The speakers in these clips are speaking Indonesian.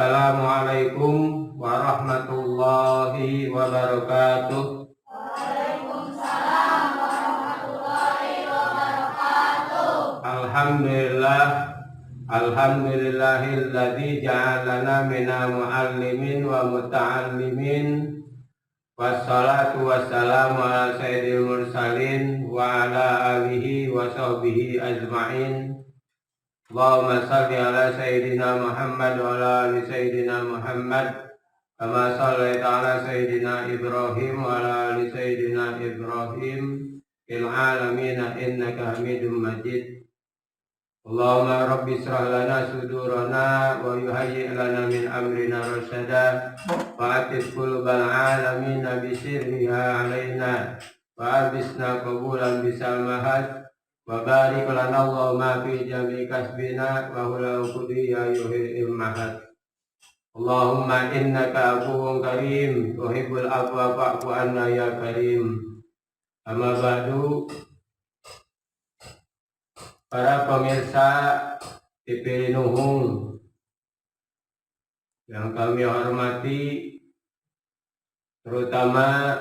Assalamualaikum warahmatullahi wabarakatuh. Waalaikumsalam warahmatullahi wabarakatuh. Alhamdulillahilladzi ja'alana minal muallimin wa muta'allimin. Wassalatu wassalamu ala sayyidil mursalin wa ala alihi wa sahbihi ajma'in. Allahumma salli ala sayyidina Muhammad wa ala ali sayyidina Muhammad kama shallaita ala sayyidina Ibrahim wa ala ali sayyidina Ibrahim fil alamin innaka Hamidum Majid. Allahumma rabbi israh lana sudurana wa yuhayyi' lana min amrina rasyada wa atif qulubal alamin bi sirriha alaina wa abisna qabulan bisal mahad wa barik lana Allahumma fi jami kasbina wa hula uqudi ya yuhil mahad. Allahumma innaka afuwun karim tuhibbul afwa fa'fu anna ya karim. Amma ba'du. Para pemirsa TV Nuhung yang kami hormati, terutama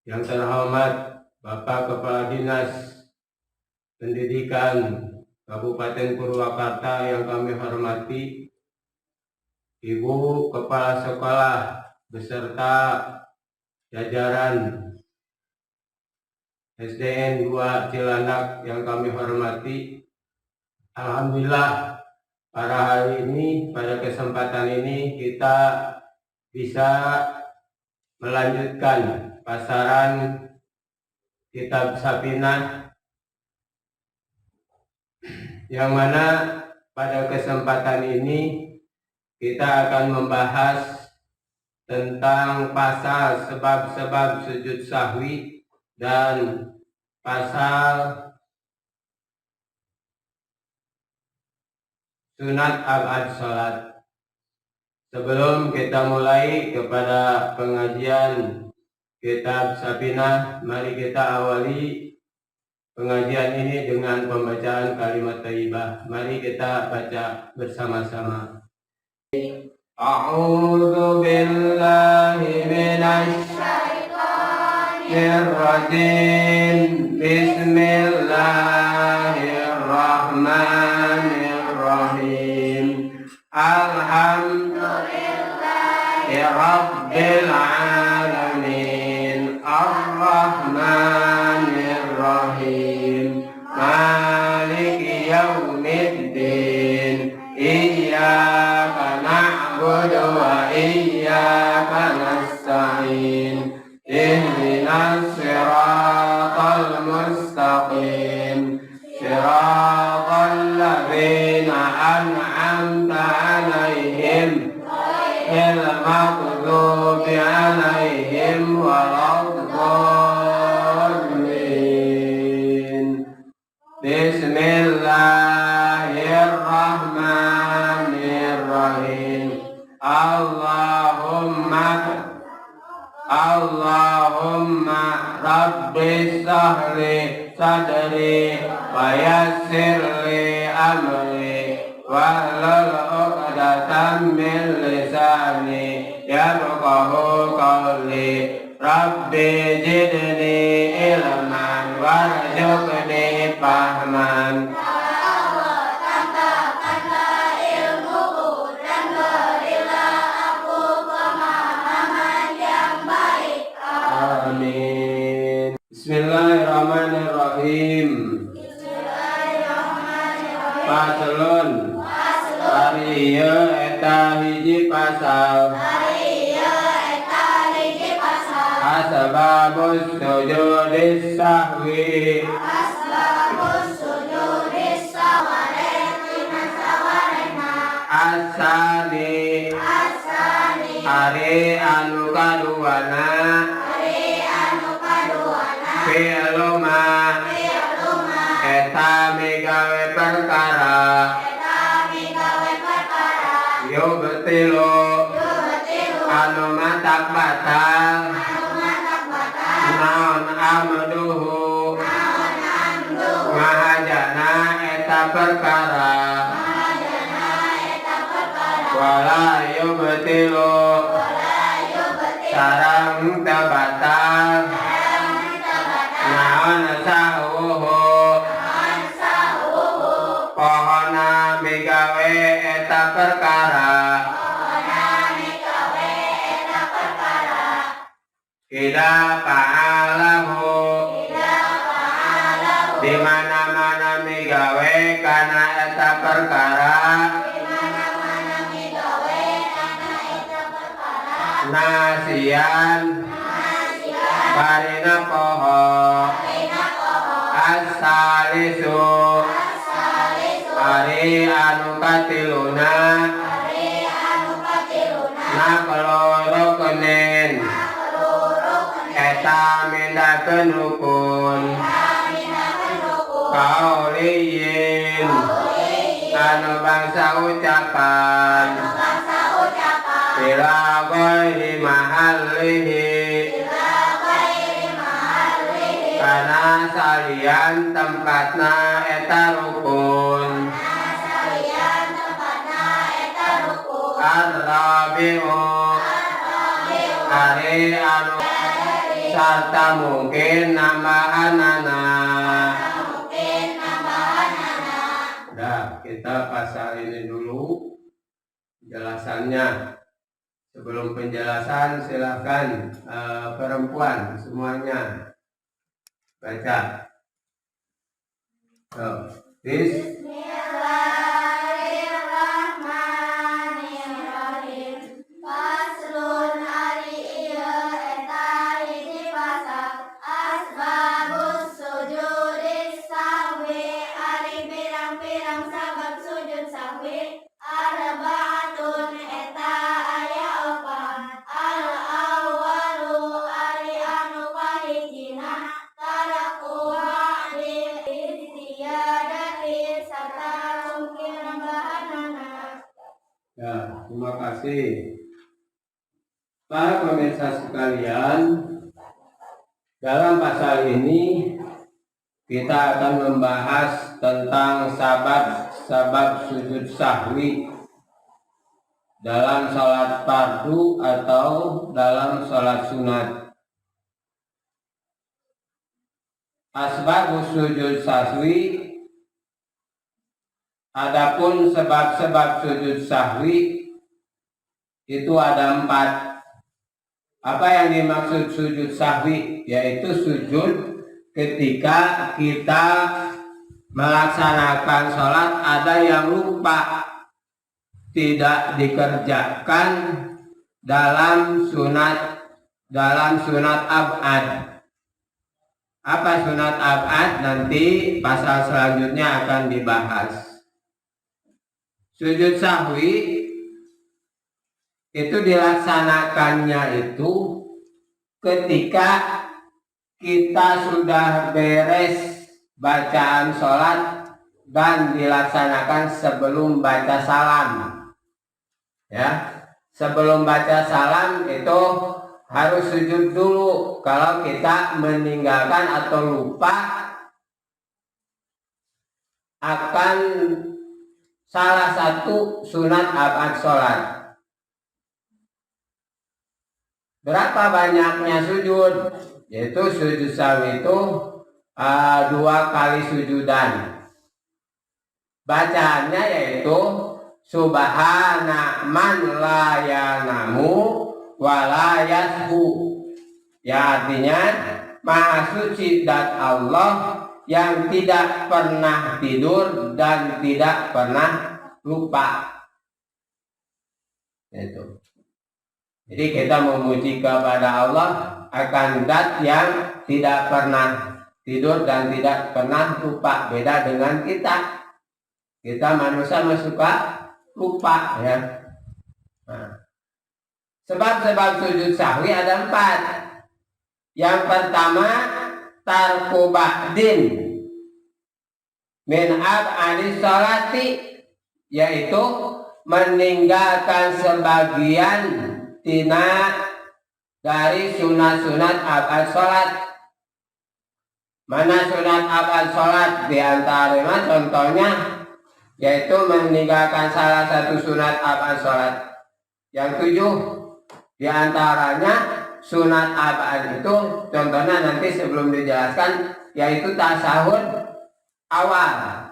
yang terhormat Bapak Kepala Dinas Pendidikan Kabupaten Purwakarta yang kami hormati, Ibu Kepala Sekolah beserta jajaran SDN 2 Cilandak yang kami hormati. Alhamdulillah pada kesempatan ini kita bisa melanjutkan pasaran kitab Safinah, yang mana pada kesempatan ini kita akan membahas tentang pasal sebab-sebab sujud sahwi dan pasal sunat abad sholat. Sebelum kita mulai kepada pengajian kitab Safinah, mari kita awali pengajian ini dengan pembacaan kalimat thayyibah. Mari kita baca bersama-sama. A'udzu billahi minasy syaitonir rajim. Bismillahirrahmanirrahim. Alhamdulillahi rabbil alamin. Ar-Rahmanir Rahim. Maliki yaumiddin. Iyyaka na'budu wa iyyaka nasta'in. Ihdinas siratal mustaqim. Siratal ladzina an'amta 'alaihim ghairil maghdubi 'alaihim waladdallin. Bismillahirrahmanirrahim. Allahumma rabbi shrah sadri wa yassir li amri wahlul 'uqdatam min lisani yafqahu qawli. Rabbi zidni ilman warzuqni fahman. Amin. Bismillahirrahmanirrahim. Paslon. Ariyo eta hiji pasal. Asbabus sujudis sahwi. Asani. Ari anu kaduana. Fi'luma eta migawe perkara. Yubtilu anu matak batal. Naon amduhu ngahajana eta perkara. wala yubtilu sareng teu batal naon sahuhu pohona migawe eta perkara ida fa'alahu di mana-mana migawe kana eta perkara nasian barina poho asalisu ari anu katiluna nakaloro kenen eta mindakeun rukun kauliyin anu bangsa ucapan bila ghairi mahallihi kana salian tempatna eta rukun ar-rabi'u ari anu sarta mungkin nambahanana. Dah, kita pasal ini dulu penjelasannya. Sebelum penjelasan silakan perempuan semuanya baca. Bismillahirrahmanirrahim. Faslun ari ieu eta hiji pasal. Asbabus sujudis sahwi ari pirang-pirang sabab sujud sahwi. Arba'atun eta aya opat. Al-awwalu ari anu kahijina tarakuha lil istiyadati sarta mungkin nambahanana. Ya, terima kasih. Para pemirsa sekalian, dalam pasal ini kita akan membahas tentang sabab sujud sahwi dalam salat fardu atau dalam salat sunat. Asbabus sujud sahwi, adapun sebab-sebab sujud sahwi itu ada 4. Apa yang dimaksud sujud sahwi? Yaitu sujud ketika kita melaksanakan sholat ada yang lupa tidak dikerjakan dalam sunat abad. Apa sunat abad? Nanti pasal selanjutnya akan dibahas. Sujud sahwi itu dilaksanakannya itu ketika kita sudah beres bacaan sholat dan dilaksanakan sebelum baca salam. Ya, sebelum baca salam itu harus sujud dulu kalau kita meninggalkan atau lupa akan salah satu sunat abad sholat. Berapa banyaknya sujud? Yaitu sujud sahwi itu 2 kali sujudan. Bacaannya yaitu subhana man la yanamu wa la yashu. Ya, artinya maha suci zat Allah yang tidak pernah tidur dan tidak pernah lupa. Itu. Jadi kita memuji kepada Allah akan zat yang tidak pernah tidur dan tidak pernah lupa. Beda dengan kita. Kita manusia suka lupa, ya. Nah, sebab-sebab sujud sahwi ada 4. Yang pertama, tarku ba'din min ab'adi sholati, yaitu meninggalkan sebagian tina dari sunat-sunat abad sholat. Mana sunat abad sholat? Di antaranya contohnya yaitu meninggalkan salah satu sunat apaan sholat. Yang 7 diantaranya sunat apaan itu, contohnya nanti sebelum dijelaskan, yaitu tasahud awal,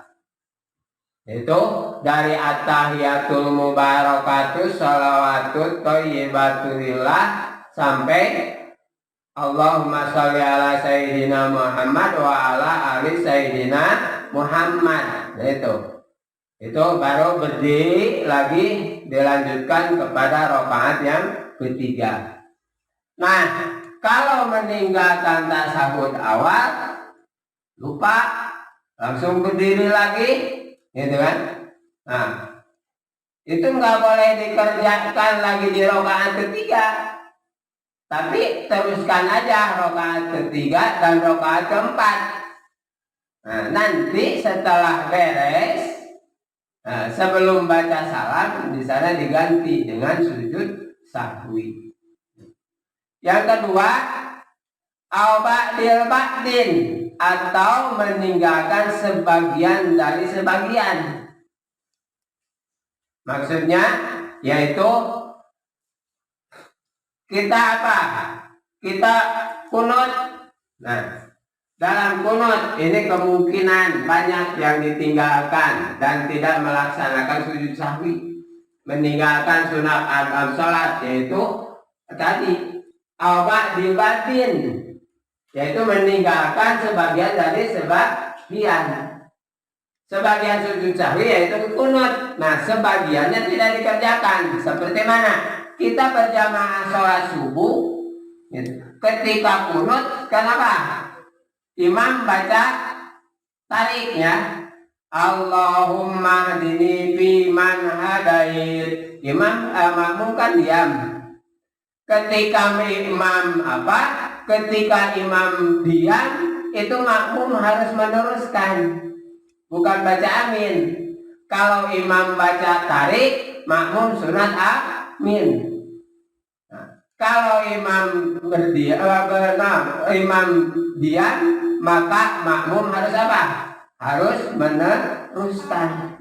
itu dari at-tahiyatul mubarakatus sholawatut thayyibatulillah sampai Allahumma sholli ala sayyidina Muhammad wa ala ali sayyidina Muhammad. Nah, itu baru berdiri lagi dilanjutkan kepada rakaat yang ketiga. Nah, kalau meninggalkan tasahud awal lupa langsung berdiri lagi, gitu kan? Nah, itu nggak boleh dikerjakan lagi di rakaat ketiga, tapi teruskan aja rakaat ketiga dan rakaat keempat. Nah, nanti setelah beres, sebelum baca salam di sana diganti dengan sujud sahwi. Yang kedua, ba'dil ba'din, atau meninggalkan sebagian dari sebagian. Maksudnya yaitu kita apa? Kita kunut. Nah, dalam kunut ini kemungkinan banyak yang ditinggalkan dan tidak melaksanakan sujud sahwi, meninggalkan sunat sholat, yaitu tadi ba'dil ba'din, yaitu meninggalkan sebagian dari sebagian. Sebagian sujud sahwi yaitu kunut. Nah, sebagiannya tidak dikerjakan. Seperti mana? Kita berjamaah sholat subuh, ketika kunut, kenapa? Imam baca tariknya, Allahumma hdini fiman hadait. Makmum kan diam. Ketika imam Ketika imam diam, itu makmum harus meneruskan, bukan baca amin. Kalau imam baca tarik, makmum sunat amin. Nah, kalau imam imam diam, maka makmum harus apa? Harus meneruskan.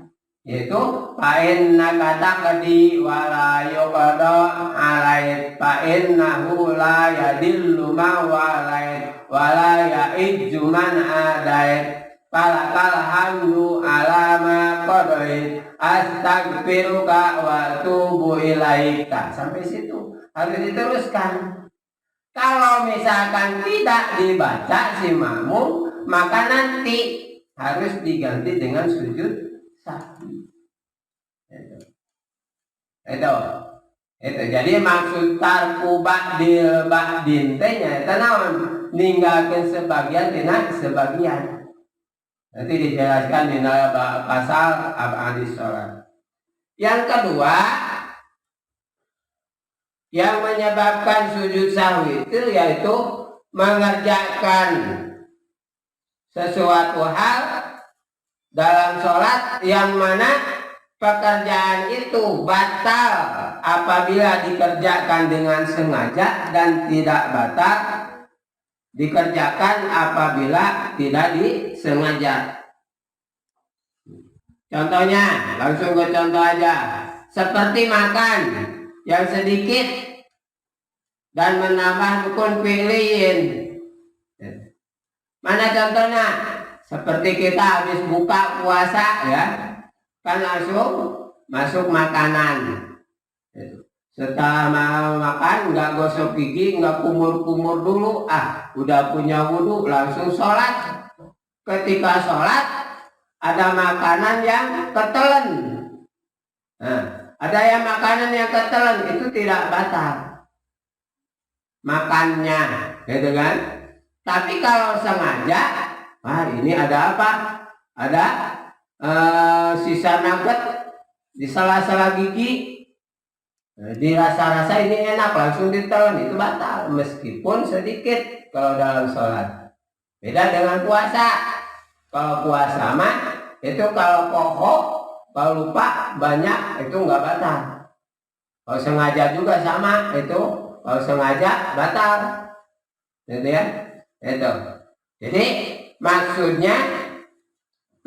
Yaitu fa'inna taqdi wa la yuqda alaik fa'innahu la yadillu ma walait wa la ya'ijju man adait falakal hamdu ala ma qadait astaghfiruka wa tubu ilaika. Sampai situ harus diteruskan. Kalau misalkan tidak dibaca si makmum, maka nanti harus diganti dengan sujud sahwi. Itu jadi maksud tarku ba'dil ba'din tanya tenawan ninggalkan sebagian tina sebagian. Nanti dijelaskan di pasal abadis sholat. Yang kedua, yang menyebabkan sujud sahwi itu yaitu mengerjakan sesuatu hal dalam sholat yang mana pekerjaan itu batal apabila dikerjakan dengan sengaja dan tidak batal dikerjakan apabila tidak disengaja. Contohnya, langsung ke contoh aja. Seperti makan yang sedikit dan menambah rukun fi'liyin. Mana contohnya? Seperti kita habis buka puasa ya, kan langsung masuk makanan. Setelah mau makan nggak gosok gigi, nggak kumur-kumur dulu, udah punya wudhu langsung sholat. Ketika sholat ada makanan yang ketelen. Nah, ada yang makanan yang ketelen itu tidak batal makannya, gitu kan? Tapi kalau sengaja, ini ada apa? Ada sisa nugget di sela-sela gigi. Dirasa-rasa ini enak, langsung ditelan, itu batal meskipun sedikit kalau dalam sholat. Beda dengan puasa. Kalau puasa mah itu kalau pokok, kalau lupa banyak itu nggak batal. Kalau sengaja juga sama itu, kalau sengaja batal. Gitu ya. Itu. Jadi maksudnya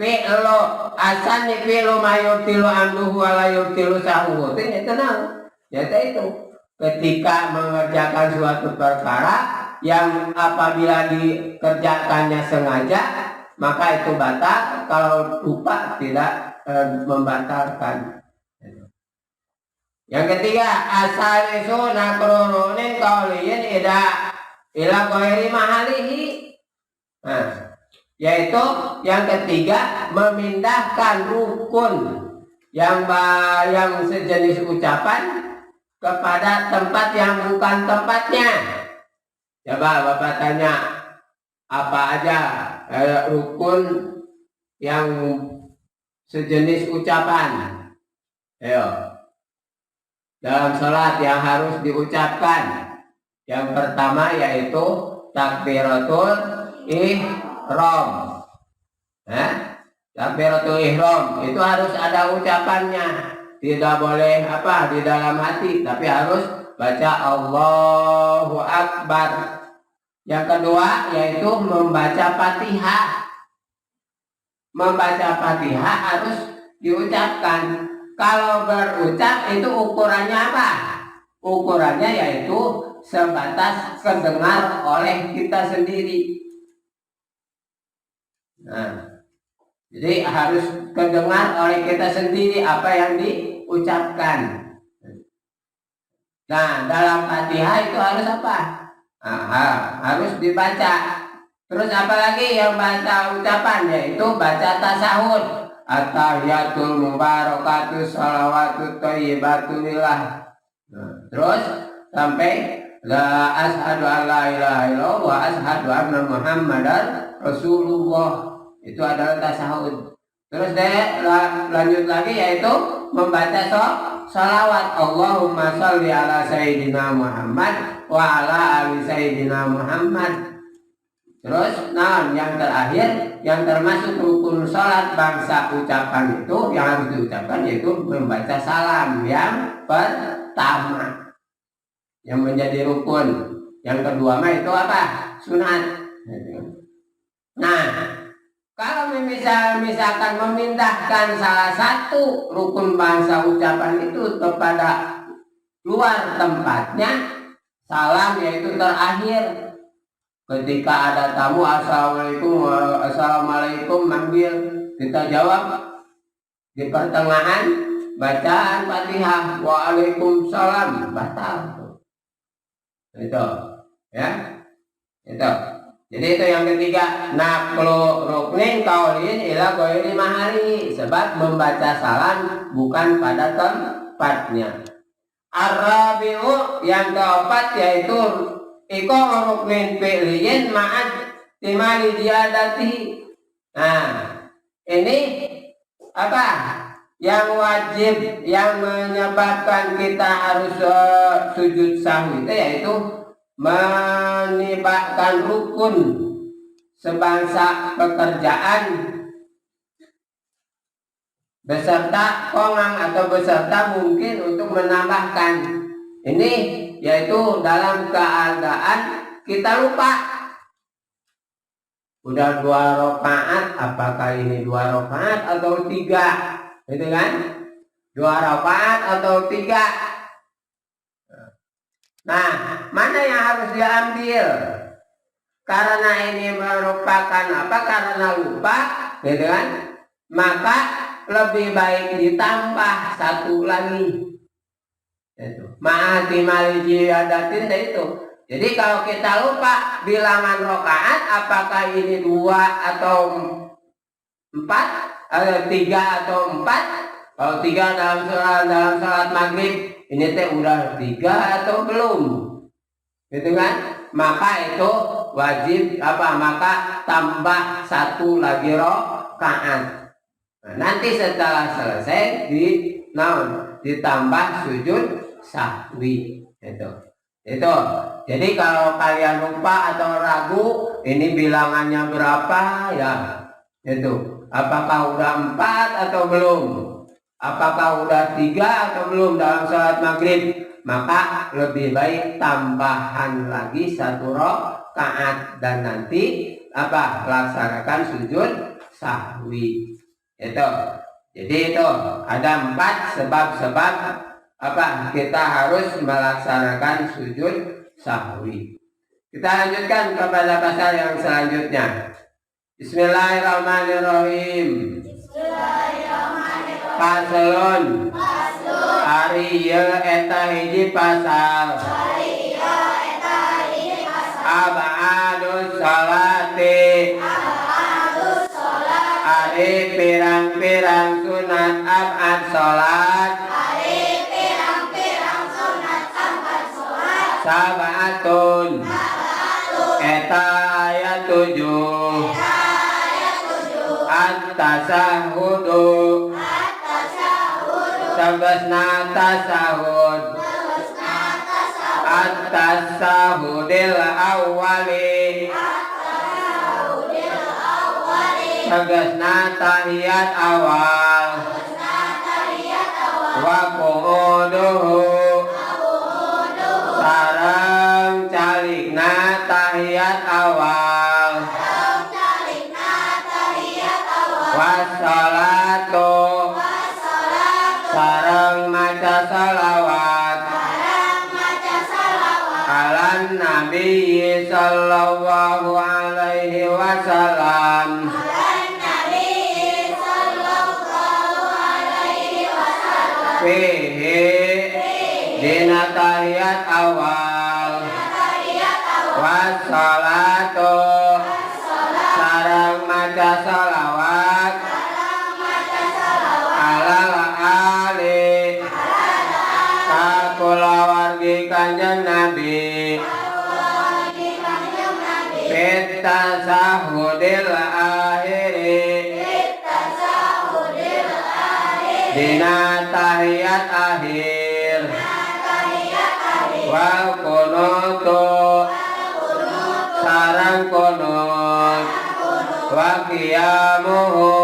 fi'lu asan ni fi'lu mayutilu amduhu wala yutilu sahuhu. Ini tenang. Yaitu ketika mengerjakan suatu perkara yang apabila dikerjakannya sengaja maka itu batal, kalau lupa tidak membatalkan. Yang ketiga, asal isu nakrurunin kauliyin ila ghairi mahalihi. Nah, yaitu yang ketiga memindahkan rukun yang sejenis ucapan kepada tempat yang bukan tempatnya. Coba Bapak tanya apa aja rukun yang sejenis ucapan. Ayo. Dalam sholat yang harus diucapkan. Yang pertama yaitu takbiratul ihram. Takbiratul ihram itu harus ada ucapannya. Tidak boleh di dalam hati, tapi harus baca Allahu Akbar. Yang kedua yaitu membaca Fatihah. Membaca Fatihah harus diucapkan. Kalau berucap itu ukurannya apa? Ukurannya yaitu sebatas kedengar oleh kita sendiri. Nah, jadi harus kedengar oleh kita sendiri apa yang diucapkan. Nah, dalam Fatihah itu harus apa? Harus dibaca. Terus apalagi yang baca ucapan yaitu baca tasahud. At-tahiyatul mubarakatuh shalawatut thayyibatu lillah. Terus sampai la asyhadu an la ilaha illallah wa asyhadu anna muhammadar rasulullah. Itu adalah tasahud. Terus lanjut lagi yaitu membaca shalawat. Allahumma sholli ala sayyidina Muhammad wa ala ali sayyidina Muhammad. Terus yang terakhir yang termasuk rukun sholat bangsa ucapan itu yang harus diucapkan yaitu membaca salam yang pertama yang menjadi rukun. Yang kedua itu apa? Sunat. Nah, kalau misalkan memindahkan salah satu rukun bangsa ucapan itu kepada luar tempatnya, salam yaitu terakhir. Ketika ada tamu assalamualaikum manggil, kita jawab di pertengahan bacaan Fatihah waalaikumsalam, batal. Itu ya. Itu. Jadi itu yang ketiga, naqlu ruknin qaulin ila ghairi mahali, sebab membaca salam bukan pada tempatnya. Ar-rabi'u yang keempat yaitu iko ruknin fi'liyin ma'ad timali ziyadati. Nah, ini apa? Yang wajib yang menyebabkan kita harus sujud sahwi itu yaitu menibakkan rukun sebangsa pekerjaan beserta kongang atau beserta mungkin untuk menambahkan. Ini yaitu dalam keadaan kita lupa. Udah 2 rakaat, apakah ini 2 rakaat atau 3? Gitu kan? 2 rakaat atau 3? Nah, mana yang harus diambil? Karena ini merupakan apa? Karena lupa, gitu kan? Maka lebih baik ditambah 1 lagi. Itu. Ma'ati maliji adatin itu. Jadi kalau kita lupa bilangan rakaat, apakah ini 2 atau 4, atau 3 atau 4? Kalau 3 dalam salat maghrib, ini teh udah 3 atau belum? Gitu kan? Maka itu wajib apa? Maka tambah 1 lagi rakaat. Nah, nanti setelah selesai ditambah sujud sahwi. Itu. Jadi kalau kalian lupa atau ragu ini bilangannya berapa ya? Itu. Apakah udah 4 atau belum? Apakah udah 3 atau belum dalam salat maghrib? Maka lebih baik tambahan lagi 1 rakaat dan nanti apa? Laksanakan sujud sahwi. Itu. Jadi itu ada 4 sebab-sebab kita harus melaksanakan sujud sahwi. Kita lanjutkan kepada pasal yang selanjutnya. Bismillahirrahmanirrahim. Pasalun. Ari eta hiji pasal. Abadus salati. Ari pirang-pirang sunat abad salat. Sabatun. Eta ayat 7. At-tasahudu. Tegasna tasahud. At-tasahudil awwali. Tegasna tahiyat awal. Wa qu'uduhu. Sareng calikna tahiyat awal. Wassalatu. Sareng maca salawat. Alan Nabi sallallahu alaihi wasallam. Fihi dina tahiyat awal. Wassalatu. Sareng maca salawat. Alal ali. Kulawargi Kanjeng Nabi. Fit tasahudil akhiri. Dina tahiyat akhir. Wa kunutu. Sareng kunut. Wa qiyamuhu.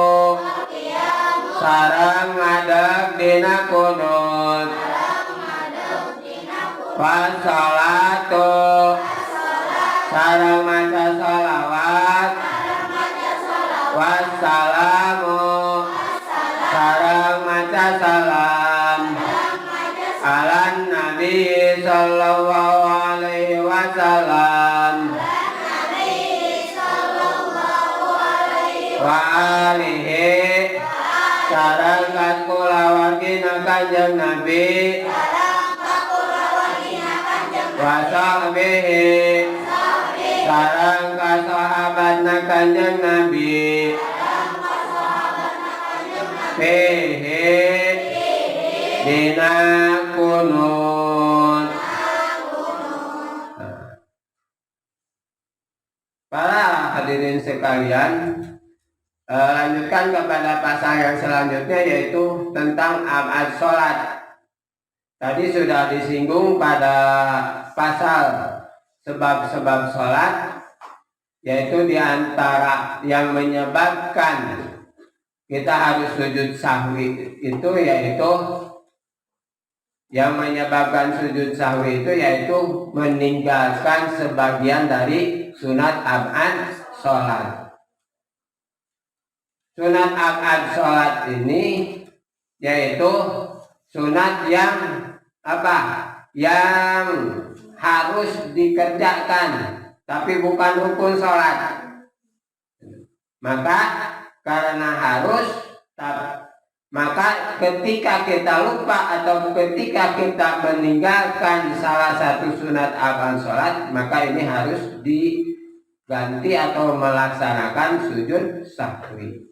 Sareng ngadeg dina kunut. Wassalatu. Sareng maca salawat. Wassalamu. Sareng maca salam. Alan Nabi sallallahu alaihi wasallam. Wa alihi. Sareng kulawargina Kanjeng Nabi. Wa sahbihi. Sareng ka sahabatna Kanjeng Nabi. Fihi dina kunut. Para hadirin sekalian, lanjutkan kepada pasal yang selanjutnya, yaitu tentang abad sholat. Tadi sudah disinggung pada pasal sebab-sebab sholat, yaitu diantara yang menyebabkan kita harus sujud sahwi itu, yaitu yang menyebabkan sujud sahwi itu yaitu meninggalkan sebagian dari sunat abad sholat. Sunat abad sholat ini yaitu sunat yang yang harus dikerjakan, tapi bukan rukun sholat. Maka karena harus, maka ketika kita lupa atau ketika kita meninggalkan salah satu sunat abad sholat, maka ini harus diganti atau melaksanakan sujud sahwi.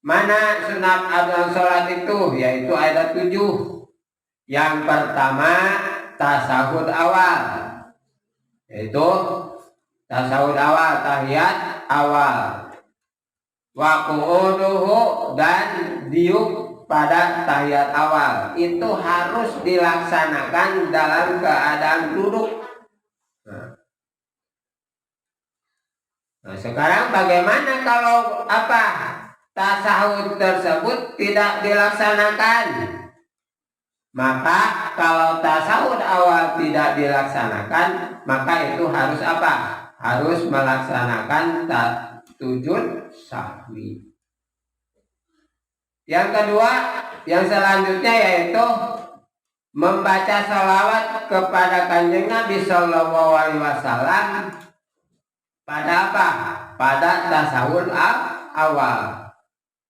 Mana sunat abad sholat itu? Yaitu ada 7. Yang pertama tasahud awal, yaitu tasahud awal, tahiyat awal. Wa qu'uduhu, dan diuk pada tahiyat awal itu harus dilaksanakan dalam keadaan duduk. Nah, sekarang bagaimana kalau tasahud tersebut tidak dilaksanakan? Maka kalau tasahud awal tidak dilaksanakan, maka itu harus harus melaksanakan sujud sahwi. Yang kedua, yang selanjutnya yaitu membaca salawat kepada Kanjeng Nabi Shallallahu Alaihi Wasallam pada apa? Pada tasawuf awal,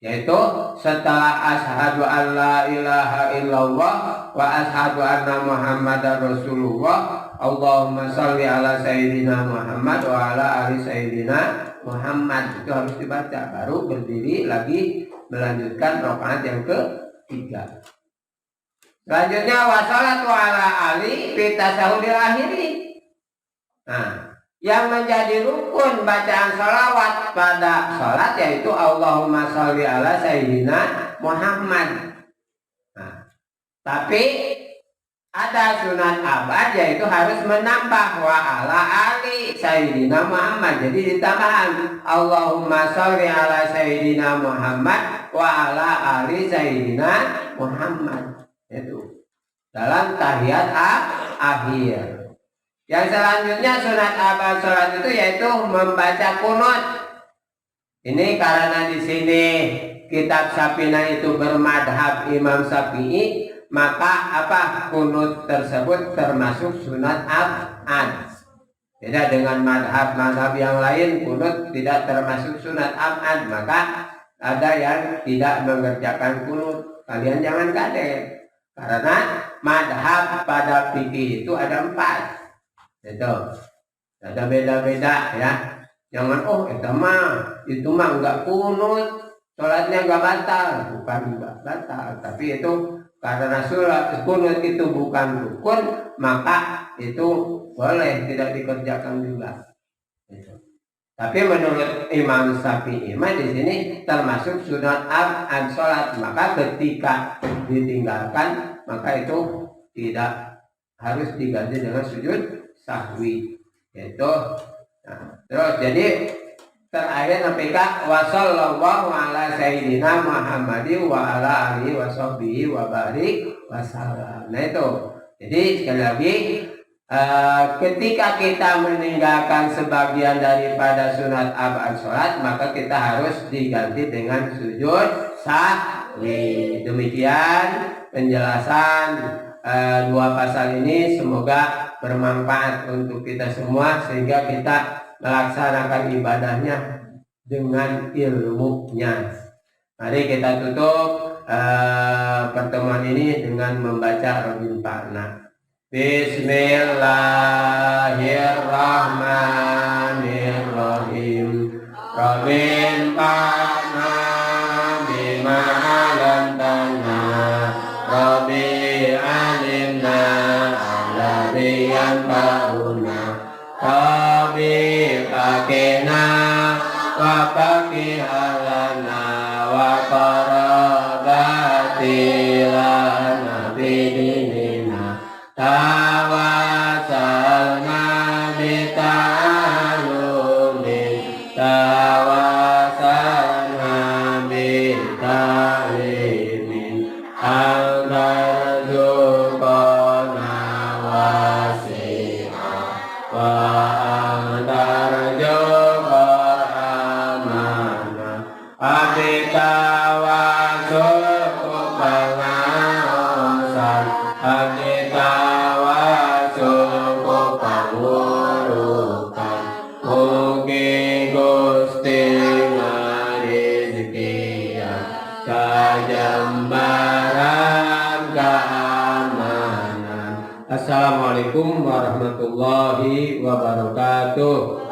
yaitu setelah asyhadu an la ilaha illallah wa asyhadu anna muhammadar rasulullah, Allahumma sholli ala sayyidina Muhammad wa ala ali sayyidina Muhammad. Itu harus dibaca, baru berdiri lagi melanjutkan rakaat yang ketiga. Selanjutnya wassalatu ala ali fi tasahudil akhiri. Nah, yang menjadi rukun bacaan salawat pada salat yaitu Allahumma sholli ala sayyidina Muhammad. Nah, tapi ada sunat abad yaitu harus menambah wa ala ali sayyidina Muhammad. Jadi ditambahan Allahumma sholli ala sayyidina Muhammad wa ala ali sayyidina Muhammad. Itu dalam tahiyat akhir. Yang selanjutnya sunat abad salat itu yaitu membaca kunut. Ini karena di sini kitab Syafi'iyah itu bermadhab Imam Syafi'i, maka apa kunut tersebut termasuk sunat abad. Beda dengan madhab yang lain, kunut tidak termasuk sunat abad, maka ada yang tidak mengerjakan kunut. Kalian jangan kaget. Karena madhab pada fikih itu ada 4. Itu ada beda-beda ya. Jangan itu mah enggak kunut, sholatnya enggak batal. Bukan enggak batal, tapi itu karena sholat kunut itu bukan rukun, maka itu boleh tidak dikerjakan juga. Itu. Tapi menurut Imam Syafi'i di sini termasuk sunat abad sholat, maka ketika ditinggalkan maka itu tidak harus diganti dengan sujud sahwi. Itu. Nah, terus jadi terakhir napika wa sallallahu ala sayyidina Muhammadin wa ala alihi wa sahbihi wa barik wa sallam. Nah itu. Jadi sekali lagi ketika kita meninggalkan sebagian daripada sunat abad sholat, maka kita harus diganti dengan sujud sahwi. Demikian penjelasan 2 pasal ini, semoga bermanfaat untuk kita semua sehingga kita melaksanakan ibadahnya dengan ilmunya. Mari kita tutup pertemuan ini dengan membaca Robin Fa'na. Bismillahirrahmanirrahim. Robin Fa'na bima alamtana, Rabbi alimna alladhi yanfa'una, Rabbi fakina wa fakihalana wa qarabati lana bidinina, tawasalna bita'alumin, tawasalna bita'limin, al-narzuqana wasi'a wa al-narzuqa amana, abika wasuku pengawasan, abika wasuku pengurukan, mugi Gusti ngarizkian kajambaran keamanan. Assalamualaikum warahmatullahi wabarakatuh.